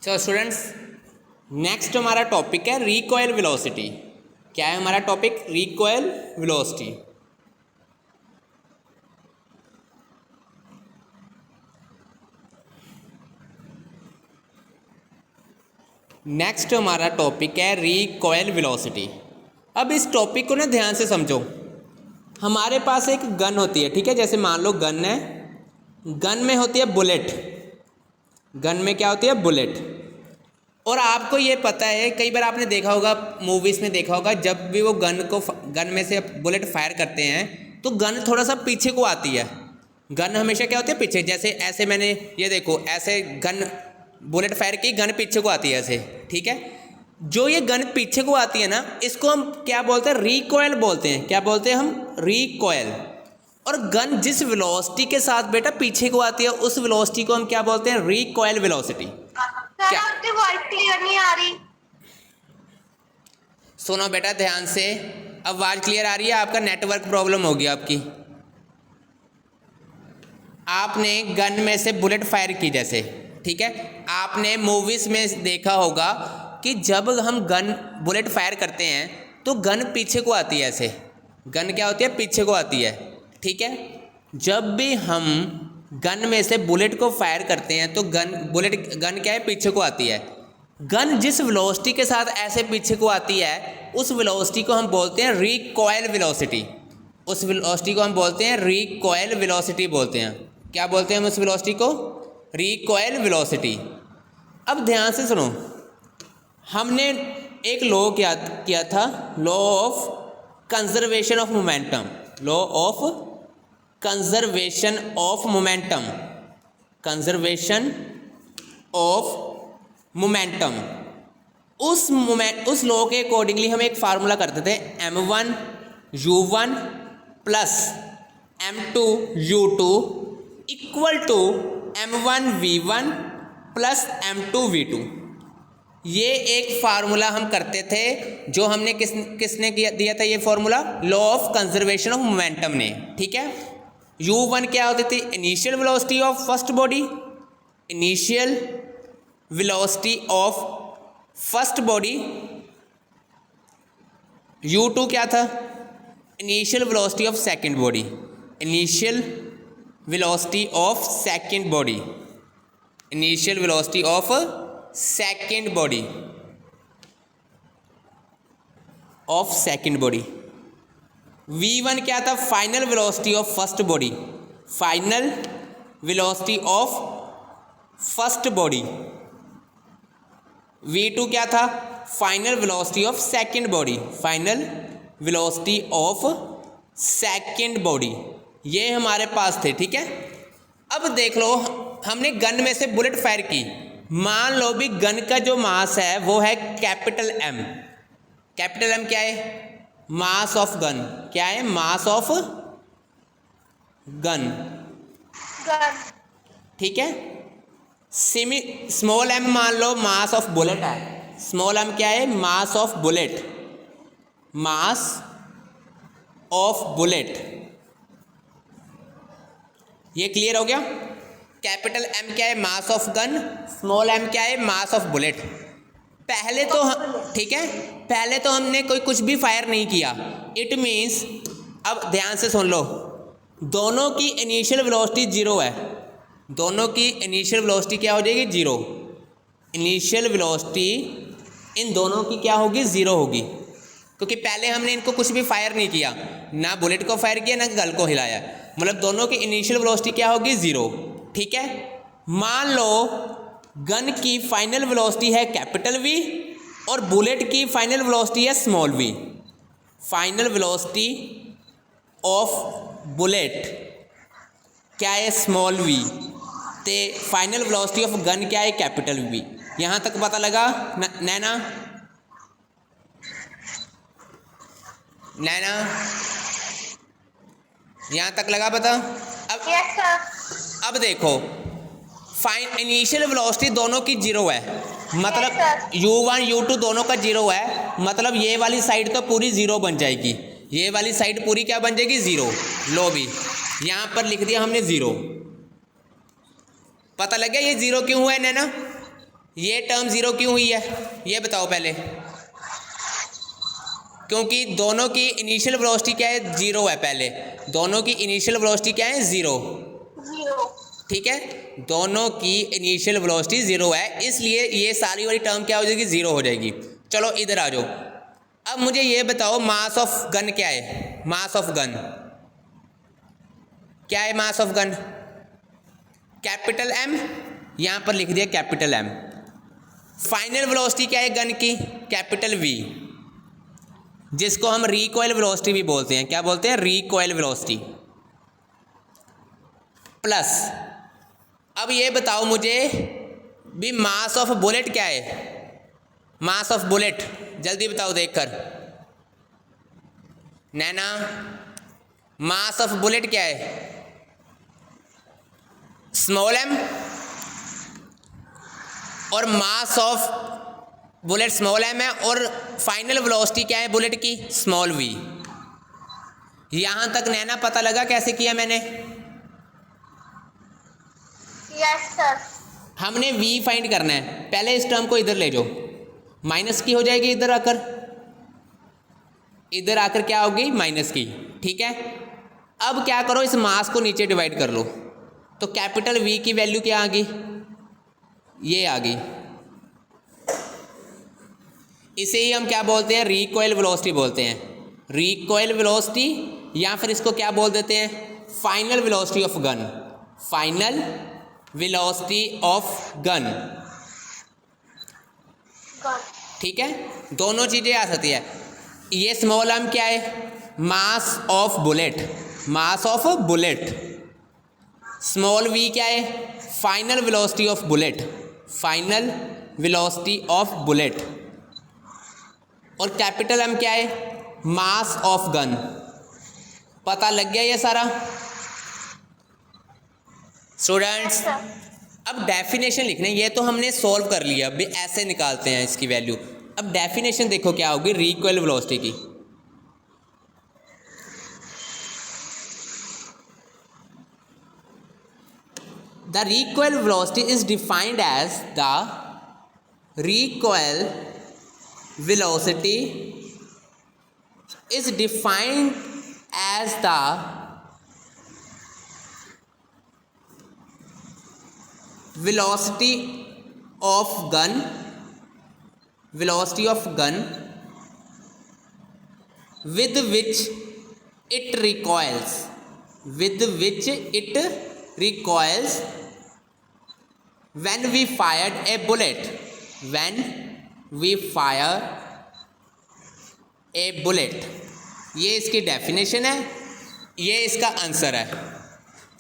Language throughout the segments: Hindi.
चलो स्टूडेंट्स, नेक्स्ट हमारा टॉपिक है रिकॉइल वेलोसिटी। क्या है हमारा टॉपिक? Recoil velocity. नेक्स्ट हमारा टॉपिक है रिकॉइल वेलोसिटी। अब इस टॉपिक को ना ध्यान से समझो। हमारे पास एक गन होती है, ठीक है। जैसे मान लो गन है, गन में होती है बुलेट। गन में क्या होती है? बुलेट। और आपको ये पता है, कई बार आपने देखा होगा, मूवीज़ में देखा होगा, जब भी वो गन में से बुलेट फायर करते हैं तो गन थोड़ा सा पीछे को आती है। गन हमेशा क्या होती है? पीछे। जैसे ऐसे मैंने ये देखो, ऐसे गन बुलेट फायर की, गन पीछे को आती है ऐसे, ठीक है। जो ये गन पीछे को आती है ना, इसको हम क्या बोलते हैं? रिकॉइल बोलते हैं। क्या बोलते हैं हम? रिकॉइल। और गन जिस वेलोसिटी के साथ बेटा पीछे को आती है, उस वेलोसिटी को हम क्या बोलते हैं? Recoil velocity. सर आपकी वॉइस क्लियर नहीं आ रही। सुनो बेटा ध्यान से, अब आवाज क्लियर आ रही है? आपका नेटवर्क प्रॉब्लम होगी आपकी। आपने गन में से बुलेट फायर की जैसे, ठीक है। आपने मूवीज में देखा होगा कि जब हम बुलेट फायर करते हैं तो गन पीछे को आती है ऐसे। गन क्या होती है? पीछे को आती है, ठीक है। जब भी हम गन में से बुलेट को फायर करते हैं तो गन क्या है? पीछे को आती है। गन जिस वेलोसिटी के साथ ऐसे पीछे को आती है, उस वेलोसिटी को हम बोलते हैं रिकॉइल वेलोसिटी। उस वेलोसिटी को हम बोलते हैं रिकॉइल वेलोसिटी बोलते हैं। क्या बोलते हैं हम उस वेलोसिटी को? Recoil velocity. अब ध्यान से सुनो, हमने एक लॉ किया था, law of conservation of momentum. Law of conservation of momentum. Conservation of momentum. उस लॉ के अकॉर्डिंगली हम एक फार्मूला करते थे, m1 u1 plus m2 u2 equal to m1 v1 plus m2 v2। ये एक फार्मूला हम करते थे, जो हमने किसने दिया था ये formula? Law of conservation of momentum ने, ठीक है। u1 क्या होती थी? Initial velocity of first body. Initial velocity of first body. u2 क्या था? Initial velocity of second body. Initial velocity of second body. Initial velocity of second body of second body. v1 क्या था? Final velocity of first body. Final velocity of first body. v2 क्या था? Final velocity of second body. Final velocity of second body. ये हमारे पास थे, ठीक है। अब देख लो, हमने गन में से बुलेट फायर की। मान लो भी गन का जो मास है वो है कैपिटल M। कैपिटल M क्या है? Mass of gun. क्या है? मास ऑफ गन, ठीक है। स्मॉल m मान लो मास ऑफ बुलेट है। स्मॉल m क्या है? Mass of bullet. Mass of bullet. ये क्लियर हो गया? कैपिटल M क्या है? Mass of gun. Small m क्या है? Mass of bullet. पहले तो ठीक है, पहले तो हमने कुछ भी फायर नहीं किया। इट मीन्स, अब ध्यान से सुन लो, दोनों की इनिशियल वेलोसिटी जीरो है। दोनों की इनिशियल वेलोसिटी क्या हो जाएगी? जीरो। इनिशियल वेलोसिटी इन दोनों की क्या होगी? जीरो होगी, क्योंकि पहले हमने इनको कुछ भी फायर नहीं किया, ना बुलेट को फायर किया, ना गन को हिलाया। मतलब दोनों की इनिशियल वेलोसिटी क्या होगी? जीरो, ठीक है। मान लो गन की फाइनल वेलोसिटी है कैपिटल V और बुलेट की फाइनल वेलोसिटी है small v। Final velocity of bullet क्या है? Small v। ते फाइनल वेलोसिटी ऑफ गन क्या है? Capital V। यहां तक पता लगा नैना? नैना यहां तक लगा पता? अब यस सर। अब देखो, इनिशियल वेलोसिटी दोनों की जीरो है, मतलब u1 u2 दोनों का जीरो है। मतलब ये वाली साइड तो पूरी जीरो बन जाएगी। ये वाली साइड पूरी क्या बन जाएगी? जीरो। लो भी यहां पर लिख दिया हमने जीरो। पता लग गया ये जीरो क्यों हुआ है नैना? ये टर्म ज़ीरो क्यों हुई है ये बताओ पहले। क्योंकि दोनों की इनिशियल वेलोसिटी क्या है, ज़ीरो है। पहले दोनों की इनिशियल वेलोसिटी क्या है, ज़ीरो। जीरो। ठीक है, दोनों की इनिशियल वेलोसिटी ज़ीरो है, इसलिए ये सारी वाली टर्म क्या हो जाएगी, ज़ीरो हो जाएगी। चलो इधर आ जाओ। अब मुझे ये बताओ मास ऑफ गन क्या है। मास ऑफ गन क्या है, mass of gun capital M, यहाँ पर लिख दिया कैपिटल एम। फाइनल वेलोसिटी क्या है गन की, कैपिटल वी, जिसको हम रिकॉइल वेलोसिटी भी बोलते हैं। क्या बोलते हैं, रिकॉइल वेलोसिटी। प्लस अब ये बताओ मुझे भी मास ऑफ बुलेट क्या है। मास ऑफ बुलेट जल्दी बताओ देखकर। नैना मास ऑफ बुलेट क्या है, स्मॉल एम, और mass of bullet small M है, और फाइनल वेलोसिटी क्या है बुलेट की, स्मॉल वी। यहां तक नैना पता लगा कैसे किया मैंने। Yes sir. हमने v फाइंड करना है। पहले इस टर्म को इधर ले जाओ, माइनस की हो जाएगी इधर आकर, इधर आकर क्या होगी, माइनस की। ठीक है, अब क्या करो, इस मास को नीचे डिवाइड कर लो, तो कैपिटल v की वैल्यू क्या आ गई, ये आ गई। इसे ही हम क्या बोलते हैं, रिकॉइल वेलोसिटी बोलते हैं। रिकॉइल वेलोसिटी, या फिर इसको क्या बोल देते हैं, final velocity of gun. Final velocity of gun. ठीक है, दोनों चीज़ें आ सकती है। ये स्मॉल एम क्या है, mass of bullet, mass of bullet. Small V क्या है, final velocity of bullet, final velocity of bullet. और कैपिटल एम क्या है, मास ऑफ गन। पता लग गया ये सारा स्टूडेंट्स। अब डेफिनेशन लिखने, ये तो हमने सॉल्व कर लिया, अभी ऐसे निकालते हैं इसकी वैल्यू। अब डेफिनेशन देखो क्या होगी रिकॉइल वेलोसिटी की। The recoil velocity is defined as the recoil velocity is defined as the velocity of gun with which it recoils, when we fired a bullet, when we fire a bullet। ये इसकी डेफिनेशन है, ये इसका आंसर है।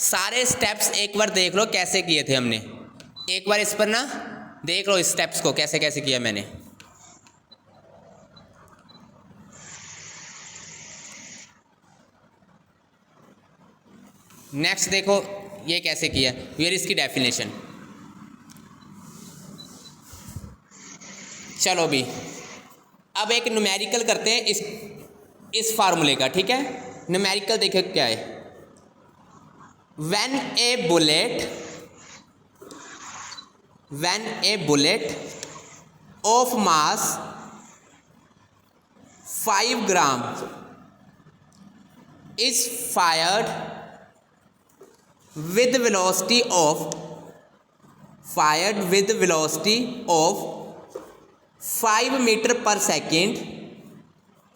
सारे स्टेप्स एक बार देख लो कैसे किए थे हमने, एक बार इस पर ना देख लो इस स्टेप्स को कैसे कैसे किया मैंने। नेक्स्ट देखो ये कैसे किया, ये इसकी डेफिनेशन। चलो भी अब एक न्यूमेरिकल करते हैं इस फार्मूले का। ठीक है, न्यूमेरिकल देखो क्या है। When A bullet of mass 5 gram is fired with velocity of 5 meter per second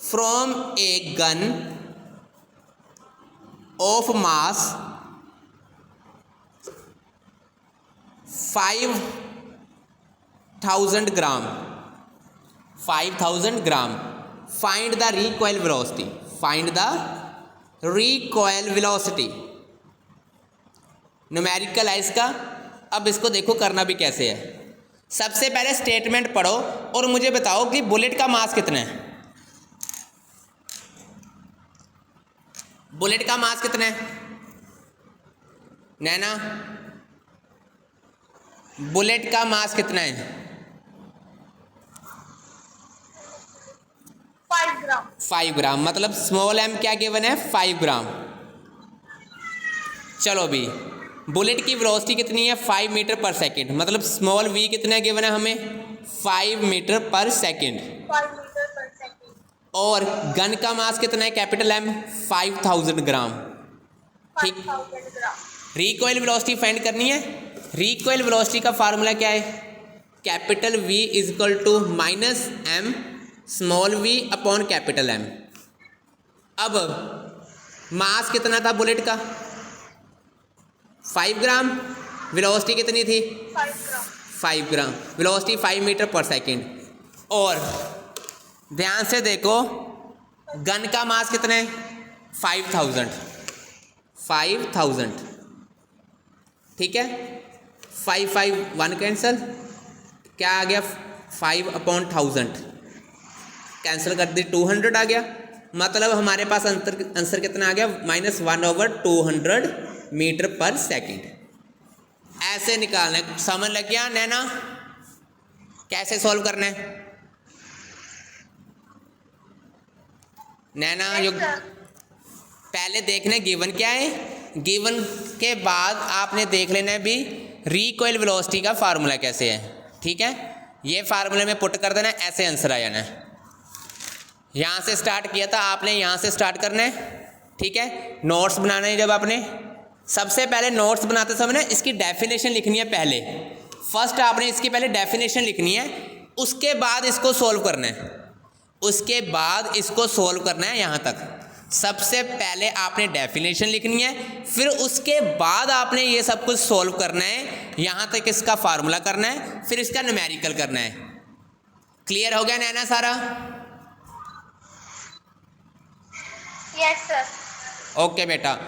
from a gun of mass 5000 gram, 5000 gram। Find the recoil velocity। Numerical है इसका। अब इसको देखो करना भी कैसे है। सबसे पहले स्टेटमेंट पढ़ो और मुझे बताओ कि बुलेट का मास कितना है। बुलेट का मास कितना है नैना, बुलेट का मास कितना है? 5 ग्राम। 5 ग्राम, मतलब स्मॉल एम क्या गिवन है, 5 ग्राम। चलो भी बुलेट की वेलोसिटी कितनी है 5 मीटर पर सेकंड, मतलब स्मॉल v कितना गिवन है हमें 5 मीटर पर सेकंड, 5 मीटर पर सेकंड, और गन का मास कितना है कैपिटल M 5000 ग्राम। ठीक, 5000 ग्राम। रिकॉइल वेलोसिटी फाइंड करनी है। रिकॉइल वेलोसिटी का फार्मूला क्या है, capital V is equal to minus M small v upon capital M। अब मास कितना था बुलेट का 5 ग्राम, वेलोसिटी कितनी थी 5 ग्राम, 5 ग्राम, वेलोसिटी 5 मीटर पर सेकंड। और ध्यान से देखो गन का मास कितना है 5000, ठीक है, 5 5 1 कैंसिल, क्या आ गया 5 अपॉन 1000 कैंसिल कर दी 200 आ गया, मतलब हमारे पास आंसर कितना आ गया -1/200 मीटर पर सेकंड। ऐसे निकालना है, समझ लग गया नैना कैसे सॉल्व करना है। नैना Yes, जो sir. पहले देखना है गिवन क्या है, गिवन के बाद आपने देख लेना है भी रिकॉइल वेलोसिटी का फार्मूला कैसे है। ठीक है, ये फार्मूले में पुट कर देना, ऐसे आंसर आ जाना है। यहाँ से स्टार्ट किया था आपने, यहाँ से स्टार्ट करना है। ठीक है, नोट्स बनाना है। जब आपने सबसे पहले नोट्स बनाते समय ना इसकी डेफिनेशन लिखनी है पहले, फर्स्ट आपने इसकी पहले डेफिनेशन लिखनी है, उसके बाद इसको सोल्व करना है, उसके बाद इसको सोल्व करना है। यहाँ तक सबसे पहले आपने डेफिनेशन लिखनी है, फिर उसके बाद आपने ये सब कुछ सोल्व करना है, यहाँ तक इसका फार्मूला करना है, फिर इसका न्यूमेरिकल करना है। क्लियर हो गया नैना सारा? Yes sir. ओके बेटा।